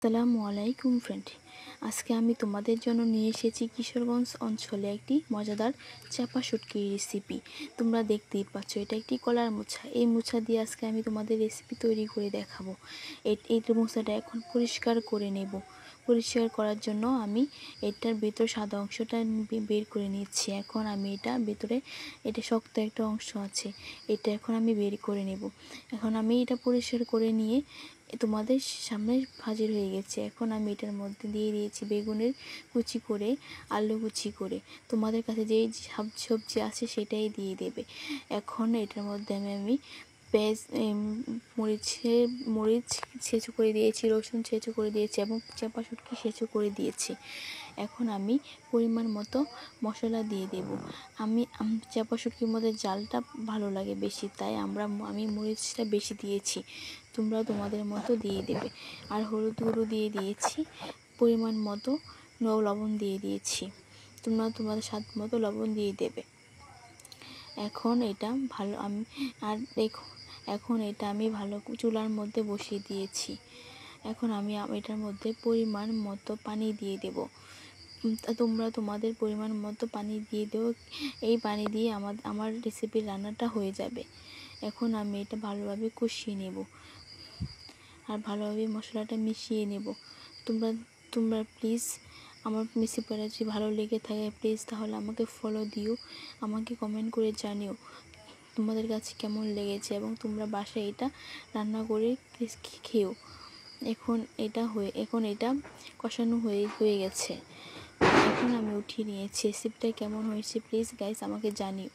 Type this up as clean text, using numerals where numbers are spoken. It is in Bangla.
আসসালামু আলাইকুম ফ্রেন্ড। আজকে আমি তোমাদের জন্য নিয়ে এসেছি কিশোরগঞ্জ অঞ্চলে একটি মজাদার চাপা শুটকির রেসিপি। তোমরা দেখতেই পাচ্ছ, এটা একটি কলার মোচা। এই মোচা দিয়ে আজকে আমি তোমাদের রেসিপি তৈরি করে দেখাবো। এই মোচাটা এখন পরিষ্কার করে নেব। পরিষ্কার করার জন্য আমি এটার ভেতর সাদা অংশটা বের করে নিচ্ছি। এখন আমি এটা শক্ত একটা অংশ আছে, এটা এখন আমি বের করে নেব। এখন আমি এটা পরিষ্কার করে নিয়ে তোমাদের সামনে হাজির হয়ে গেছে। এখন আমি এটার মধ্যে দিয়ে দিয়েছি বেগুনের কুচি করে, আলু কুচি করে। তোমাদের কাছে যেই সবজি আছে সেটাই দিয়ে দেবে। এখন এটার মধ্যে আমি পেঁয়াজ, মরিচ ছেঁচো করে দিয়েছি, রসুন ছেঁচো করে দিয়েছি এবং চাপা শুটকি ছেঁচো করে দিয়েছি। এখন আমি পরিমাণ মতো মশলা দিয়ে দেব। আমি চাপা শুটকির মধ্যে জালটা ভালো লাগে বেশি, তাই আমি মরিচটা বেশি দিয়েছি। তোমরা তোমাদের মতো দিয়ে দেবে। আর হলুদ গুঁড়ো দিয়ে দিয়েছি, পরিমাণ মতো লবণ দিয়ে দিয়েছি। তোমরা তোমাদের স্বাদ মতো লবণ দিয়ে দেবে। এখন এটা ভালো আমি আর এখন এটা আমি ভালো চুলার মধ্যে বসিয়ে দিয়েছি। এখন আমি এটার মধ্যে পরিমাণ মতো পানি দিয়ে দেব। তোমরা তোমাদের পরিমাণ মতো পানি দিয়ে দেবো। এই পানি দিয়ে আমার রেসিপির রান্নাটা হয়ে যাবে। এখন আমি এটা ভালোভাবে কষিয়ে নেব আর ভালোভাবে মশলাটা মিশিয়ে নেব। তোমরা প্লিজ আমার রেসিপিটা যদি ভালো লেগে থাকে প্লিজ তাহলে আমাকে ফলো দিও, আমাকে কমেন্ট করে জানিও তোমাদের কাছে কেমন লেগেছে এবং তোমরা বাসায় এটা রান্না করে খেও। এখন এটা কষানো হয়ে গেছে। এখন আমি উঠিয়ে নিয়েছি। রেসিপিটা কেমন হয়েছে প্লিজ গাইস আমাকে জানিও।